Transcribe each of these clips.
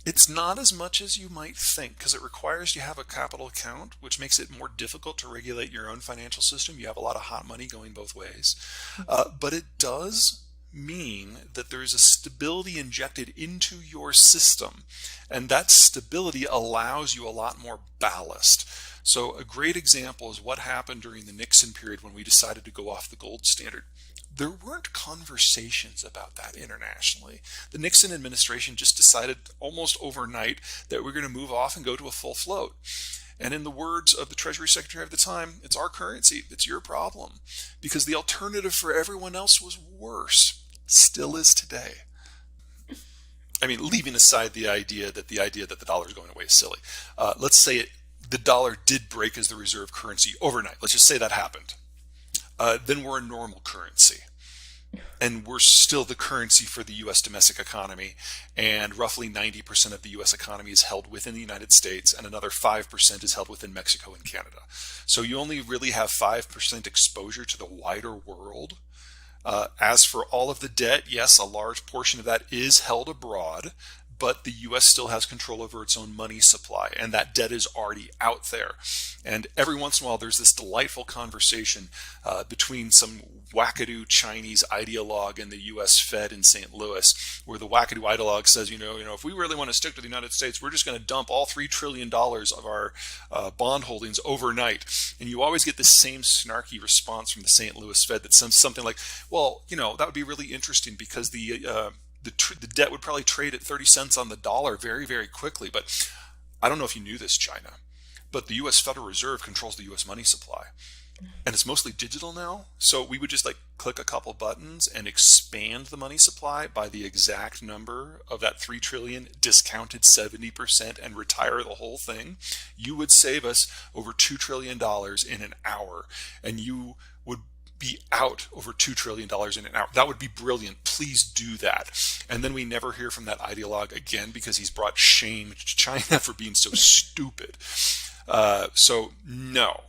It's not as much as you might think because it requires you have a capital account, which makes it more difficult to regulate your own financial system. You have a lot of hot money going both ways. But it does mean that there is a stability injected into your system, and that stability allows you a lot more ballast. So a great example is what happened during the Nixon period when we decided to go off the gold standard. There weren't conversations about that internationally. The Nixon administration just decided almost overnight that we're going to move off and go to a full float. And in the words of the Treasury Secretary of the time, it's our currency, it's your problem, because the alternative for everyone else was worse, still is today. I mean, leaving aside the idea that the dollar is going away is silly. Let's say the dollar did break as the reserve currency overnight. Let's just say that happened. Then we're a normal currency. And we're still the currency for the U.S. domestic economy. And roughly 90% of the U.S. economy is held within the United States, and another 5% is held within Mexico and Canada. So you only really have 5% exposure to the wider world. As for all of the debt, yes, a large portion of that is held abroad, but the U.S. still has control over its own money supply, and that debt is already out there. And every once in a while, there's this delightful conversation between some wackadoo Chinese ideologue and the U.S. Fed in St. Louis, where the wackadoo ideologue says, if we really want to stick to the United States, we're just going to dump all $3 trillion of our bond holdings overnight. And you always get this same snarky response from the St. Louis Fed that says something like, well, that would be really interesting because the debt would probably trade at 30 cents on the dollar very, very quickly. But I don't know if you knew this, China, but the U.S. Federal Reserve controls the U.S. money supply. And it's mostly digital now. So we would just click a couple buttons and expand the money supply by the exact number of that 3 trillion discounted 70% and retire the whole thing. You would save us over $2 trillion in an hour, and you would be out over $2 trillion in an hour. That would be brilliant. Please do that. And then we never hear from that ideologue again because he's brought shame to China for being so stupid. So no,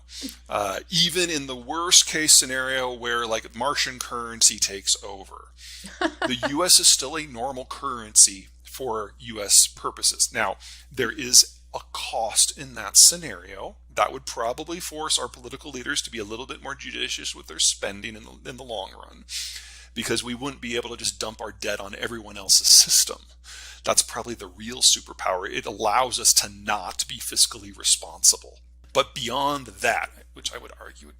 even in the worst case scenario where Martian currency takes over, the U.S. is still a normal currency for U.S. purposes. Now, there is a cost in that scenario. That would probably force our political leaders to be a little bit more judicious with their spending in the long run, because we wouldn't be able to just dump our debt on everyone else's system. That's probably the real superpower. It allows us to not be fiscally responsible. But beyond that, which I would argue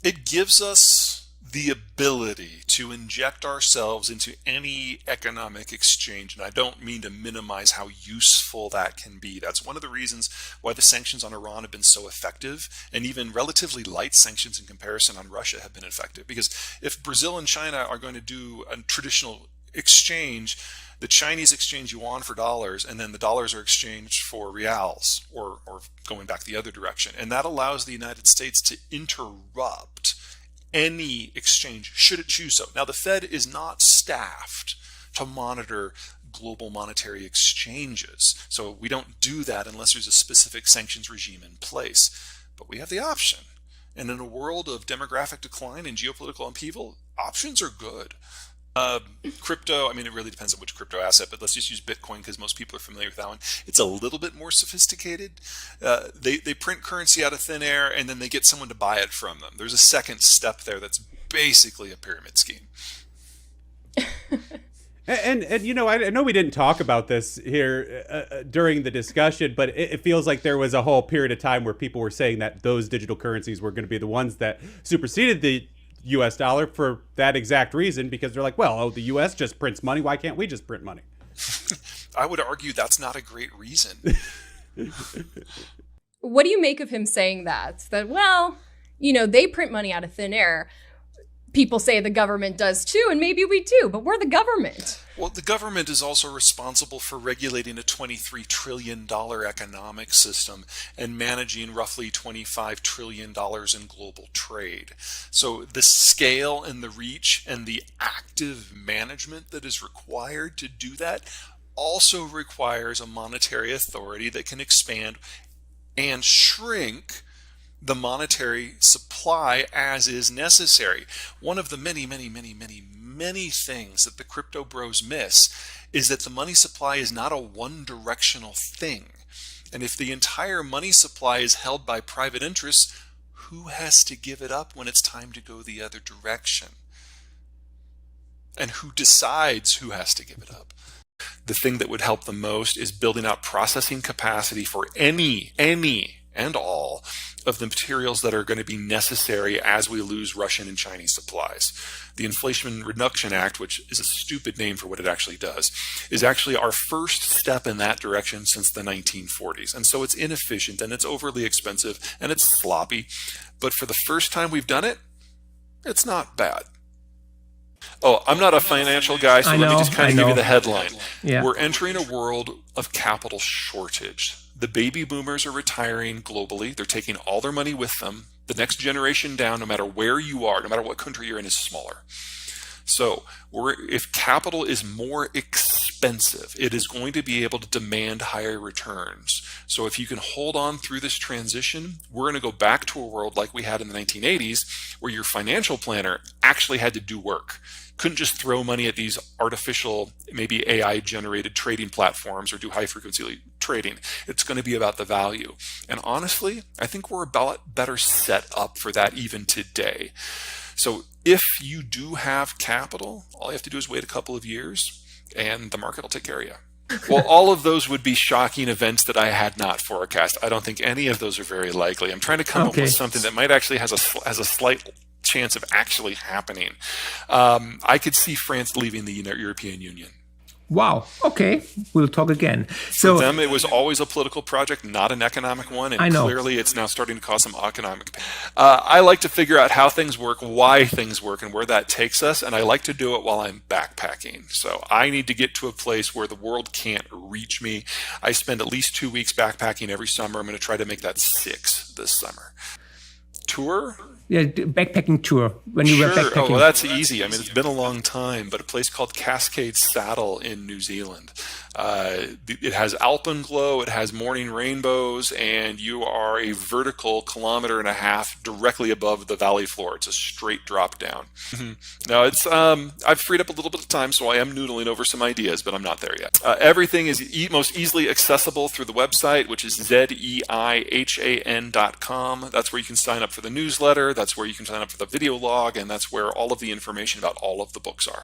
it gives us the ability to inject ourselves into any economic exchange. And I don't mean to minimize how useful that can be. That's one of the reasons why the sanctions on Iran have been so effective, and even relatively light sanctions in comparison on Russia have been effective. Because if Brazil and China are going to do a traditional exchange, the Chinese exchange yuan for dollars, and then the dollars are exchanged for reals, or going back the other direction. And that allows the United States to interrupt any exchange, should it choose so. Now, the Fed is not staffed to monitor global monetary exchanges, so we don't do that unless there's a specific sanctions regime in place. But we have the option. And in a world of demographic decline and geopolitical upheaval, options are good. Crypto, it really depends on which crypto asset, but let's just use Bitcoin because most people are familiar with that one. It's a little bit more sophisticated. They print currency out of thin air, and then they get someone to buy it from them. There's a second step there that's basically a pyramid scheme. And I know we didn't talk about this here during the discussion, but it feels like there was a whole period of time where people were saying that those digital currencies were going to be the ones that superseded the U.S. dollar for that exact reason, because they're like, well, the U.S. just prints money. Why can't we just print money? I would argue that's not a great reason. What do you make of him saying that? That, well, they print money out of thin air. People say the government does too, and maybe we do, but we're the government. Well, the government is also responsible for regulating a $23 trillion economic system and managing roughly $25 trillion in global trade. So the scale and the reach and the active management that is required to do that also requires a monetary authority that can expand and shrink the monetary supply as is necessary. One of the many things that the crypto bros miss is that the money supply is not a one-directional thing. And if the entire money supply is held by private interests, who has to give it up when it's time to go the other direction? And who decides who has to give it up? The thing that would help the most is building out processing capacity for any and all of the materials that are going to be necessary as we lose Russian and Chinese supplies. The Inflation Reduction Act, which is a stupid name for what it actually does, is actually our first step in that direction since the 1940s. And so it's inefficient and it's overly expensive and it's sloppy. But for the first time we've done it, it's not bad. Oh, I'm not a financial guy, so let me just kind of give you the headline. Yeah. We're entering a world of capital shortage. The baby boomers are retiring globally. They're taking all their money with them. The next generation down, no matter where you are, no matter what country you're in, is smaller. So if capital is more expensive, it is going to be able to demand higher returns. So if you can hold on through this transition, we're going to go back to a world like we had in the 1980s, where your financial planner actually had to do work. Couldn't just throw money at these artificial, maybe AI-generated trading platforms or do high-frequency trading. It's going to be about the value. And honestly, I think we're about better set up for that even today. So if you do have capital, all you have to do is wait a couple of years and the market will take care of you. Well, all of those would be shocking events that I had not forecast. I don't think any of those are very likely. I'm trying to come up with something that might actually has a slight chance of actually happening. I could see France leaving the European Union. Wow. Okay. We'll talk again. For them, it was always a political project, not an economic one. And clearly it's now starting to cause some economic pain. I like to figure out how things work, why things work, and where that takes us. And I like to do it while I'm backpacking. So I need to get to a place where the world can't reach me. I spend at least 2 weeks backpacking every summer. I'm going to try to make that 6 this summer. Tour? Yeah, backpacking tour. When you were backpacking. Oh, well, that's easy. I mean, it's been a long time, but a place called Cascade Saddle in New Zealand. It has alpenglow, it has morning rainbows, and you are a vertical 1.5 kilometers directly above the valley floor. It's a straight drop down. Now, it's I've freed up a little bit of time, so I am noodling over some ideas, but I'm not there yet. Everything is most easily accessible through the website, which is zeihan.com. That's where you can sign up for the newsletter. That's where you can sign up for the video log, and that's where all of the information about all of the books are.